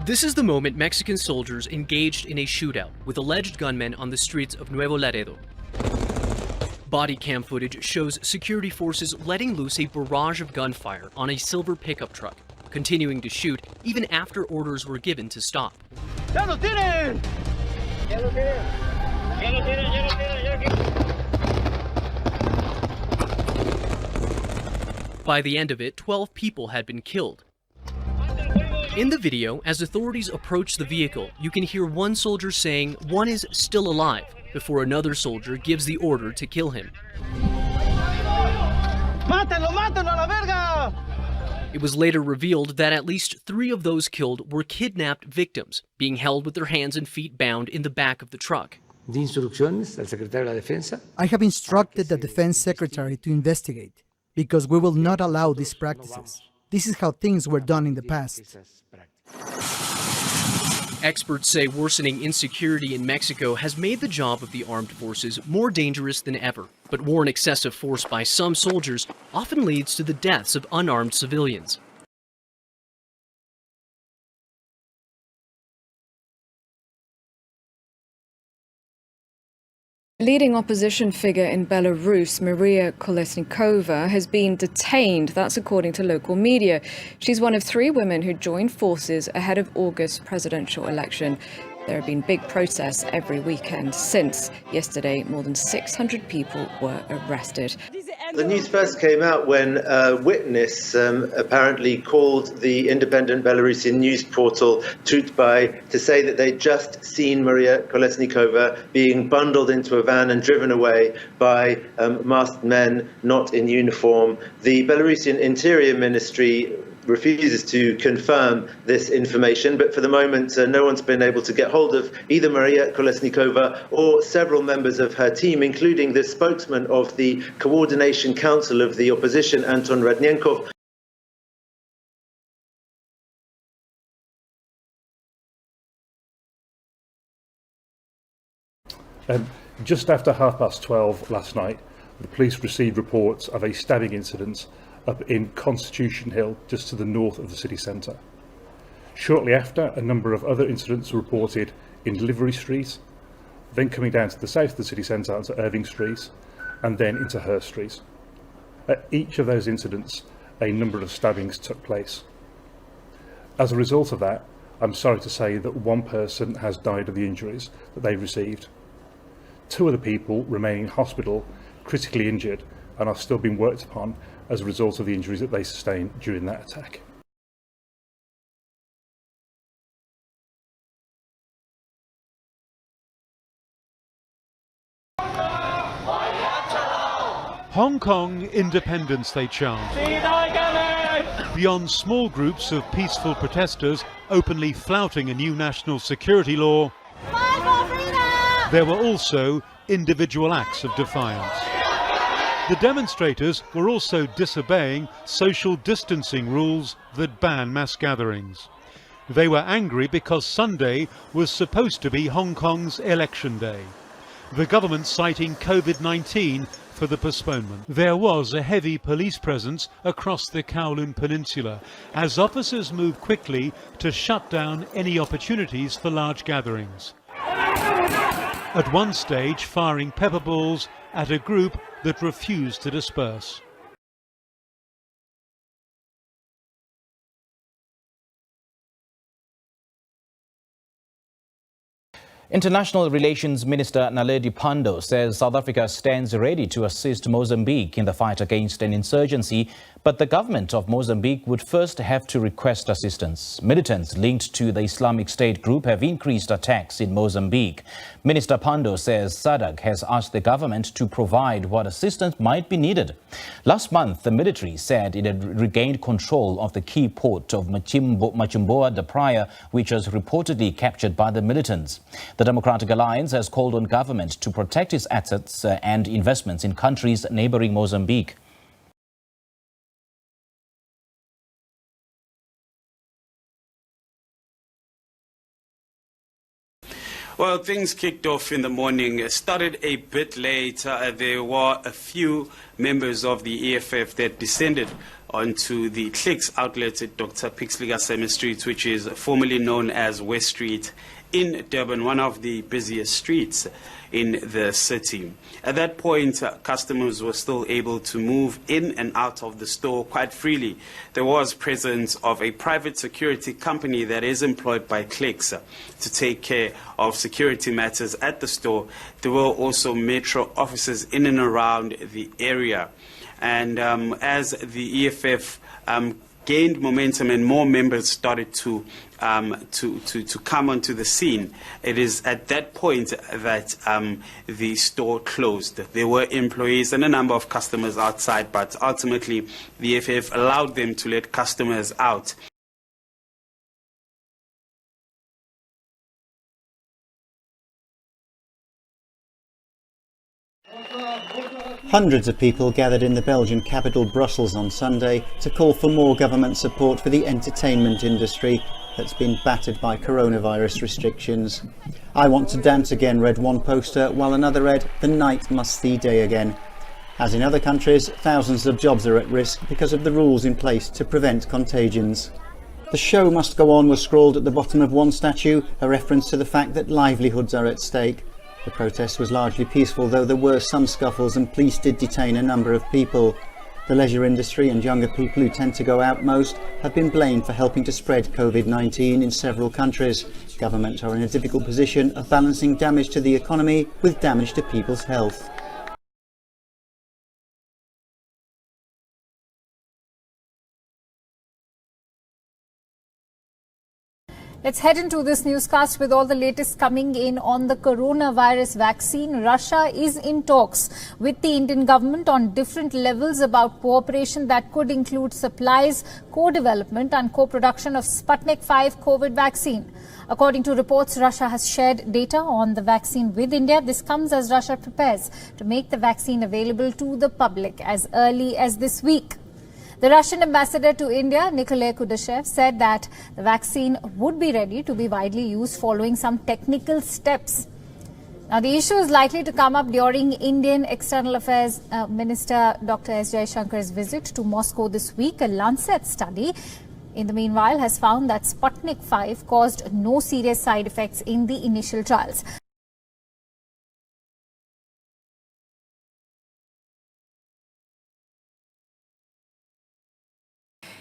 This is the moment Mexican soldiers engaged in a shootout with alleged gunmen on the streets of Nuevo Laredo. Body cam footage shows security forces letting loose a barrage of gunfire on a silver pickup truck, continuing to shoot even after orders were given to stop. By the end of it, 12 people had been killed. In the video, as authorities approach the vehicle, you can hear one soldier saying one is still alive before another soldier gives the order to kill him. ¡Mátenlo, mátenlo a la verga! It was later revealed that at least 3 of those killed were kidnapped victims, being held with their hands and feet bound in the back of the truck. I have instructed the Defense Secretary to investigate, because we will not allow these practices. This is how things were done in the past. Experts say worsening insecurity in Mexico has made the job of the armed forces more dangerous than ever, but warn excessive force by some soldiers often leads to the deaths of unarmed civilians. Leading opposition figure in Belarus, Maria Kolesnikova, has been detained. That's according to local media. She's one of 3 women who joined forces ahead of August's presidential election. There have been big protests every weekend since. Yesterday, more than 600 people were arrested. The news first came out when a witness apparently called the independent Belarusian news portal Tutbai to say that they'd just seen Maria Kolesnikova being bundled into a van and driven away by masked men not in uniform. The Belarusian Interior Ministry refuses to confirm this information, but for the moment no one's been able to get hold of either Maria Kolesnikova or several members of her team, including the spokesman of the Coordination Council of the Opposition, Anton Radnenkov. Just after 12:30 last night, the police received reports of a stabbing incident up in Constitution Hill, just to the north of the city centre. Shortly after, a number of other incidents were reported in Livery Street, then coming down to the south of the city centre onto Irving Street, and then into Hurst Street. At each of those incidents, a number of stabbings took place. As a result of that, I'm sorry to say that 1 person has died of the injuries that they received. 2 other people remain in hospital, critically injured, and are still being worked upon as a result of the injuries that they sustained during that attack. Hong Kong independence, they chant. Beyond small groups of peaceful protesters openly flouting a new national security law, there were also individual acts of defiance. The demonstrators were also disobeying social distancing rules that ban mass gatherings. They were angry because Sunday was supposed to be Hong Kong's election day. The government citing COVID-19 for the postponement. There was a heavy police presence across the Kowloon Peninsula as officers moved quickly to shut down any opportunities for large gatherings. At one stage, firing pepper balls at a group that refused to disperse. International Relations Minister Naledi Pandor says South Africa stands ready to assist Mozambique in the fight against an insurgency, but the government of Mozambique would first have to request assistance. Militants linked to the Islamic State group have increased attacks in Mozambique. Minister Pandor says SADC has asked the government to provide what assistance might be needed. Last month, the military said it had regained control of the key port of Machimboa da Praia, which was reportedly captured by the militants. The Democratic Alliance has called on government to protect its assets and investments in countries neighboring Mozambique. Well, things kicked off in the morning. It started a bit late. There were a few members of the EFF that descended onto the Clicks outlet at Dr. Pixel Street, which is formerly known as West Street in Durban, one of the busiest streets in the city. At that point, customers were still able to move in and out of the store quite freely. There was presence of a private security company that is employed by Clicks to take care of security matters at the store. There were also metro officers in and around the area. And as the EFF gained momentum and more members started to come onto the scene, it is at that point that the store closed. There were employees and a number of customers outside, but ultimately the EFF allowed them to let customers out. Hundreds of people gathered in the Belgian capital Brussels on Sunday to call for more government support for the entertainment industry that's been battered by coronavirus restrictions. "I want to dance again," read one poster, while another read, "The night must see day again." As in other countries, thousands of jobs are at risk because of the rules in place to prevent contagions. "The show must go on" was scrawled at the bottom of one statue, a reference to the fact that livelihoods are at stake. The protest was largely peaceful, though there were some scuffles and police did detain a number of people. The leisure industry and younger people who tend to go out most have been blamed for helping to spread COVID-19 in several countries. Governments are in a difficult position of balancing damage to the economy with damage to people's health. Let's head into this newscast with all the latest coming in on the coronavirus vaccine. Russia is in talks with the Indian government on different levels about cooperation that could include supplies, co-development and co-production of Sputnik V COVID vaccine. According to reports, Russia has shared data on the vaccine with India. This comes as Russia prepares to make the vaccine available to the public as early as this week. The Russian ambassador to India, Nikolai Kudashev, said that the vaccine would be ready to be widely used following some technical steps. Now, the issue is likely to come up during Indian External Affairs Minister Dr. S. Jaishankar's visit to Moscow this week. A Lancet study, in the meanwhile, has found that Sputnik V caused no serious side effects in the initial trials.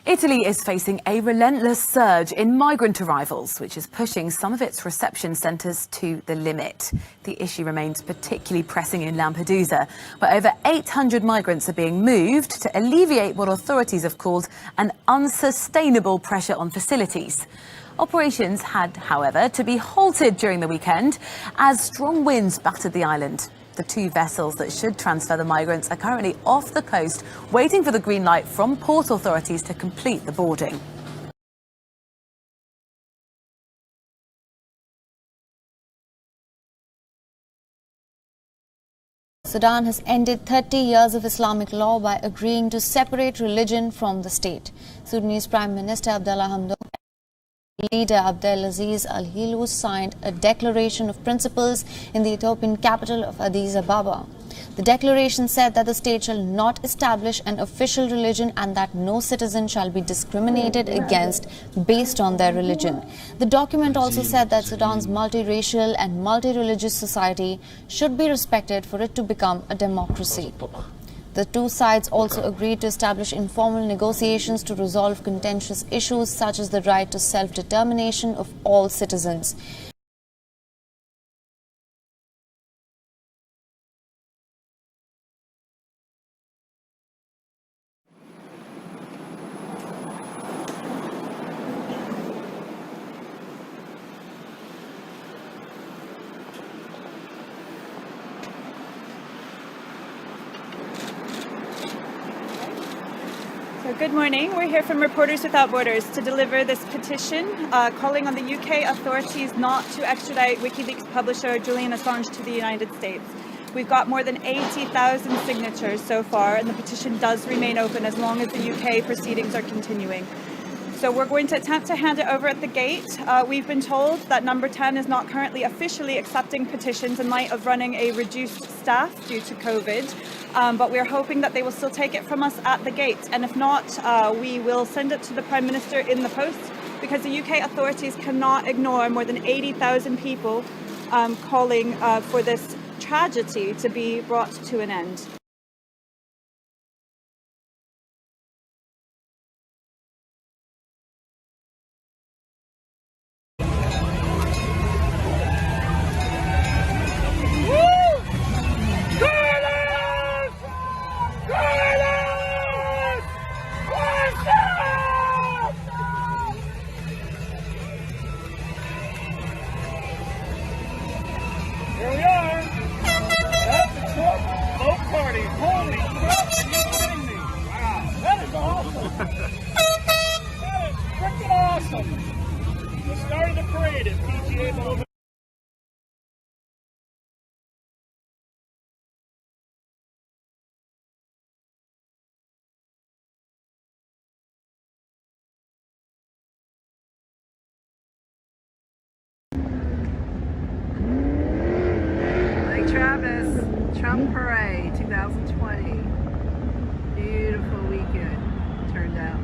Italy is facing a relentless surge in migrant arrivals, which is pushing some of its reception centres to the limit. The issue remains particularly pressing in Lampedusa, where over 800 migrants are being moved to alleviate what authorities have called an unsustainable pressure on facilities. Operations had, however, to be halted during the weekend as strong winds battered the island. The two vessels that should transfer the migrants are currently off the coast, waiting for the green light from port authorities to complete the boarding. Sudan has ended 30 years of Islamic law by agreeing to separate religion from the state. Sudanese Prime Minister Abdallah Hamdok leader Abdelaziz Al-Hilous signed a declaration of principles in the Ethiopian capital of Addis Ababa. The declaration said that the state shall not establish an official religion and that no citizen shall be discriminated against based on their religion. The document also said that Sudan's multiracial and multi-religious society should be respected for it to become a democracy. The two sides also agreed to establish informal negotiations to resolve contentious issues such as the right to self-determination of all citizens. Good morning. We're here from Reporters Without Borders to deliver this petition calling on the UK authorities not to extradite WikiLeaks publisher Julian Assange to the United States. We've got more than 80,000 signatures so far, and the petition does remain open as long as the UK proceedings are continuing. So we're going to attempt to hand it over at the gate. We've been told that number 10 is not currently officially accepting petitions in light of running a reduced staff due to COVID, but we're hoping that they will still take it from us at the gate. And if not, we will send it to the Prime Minister in the post, because the UK authorities cannot ignore more than 80,000 people calling for this tragedy to be brought to an end. Here we are. That's the Trump vote party. Holy crap, are you kidding me? Wow, that is awesome. That is freaking awesome. The start of the parade at PGA Boulevard. Travis, Trump Parade 2020. Beautiful weekend turned out.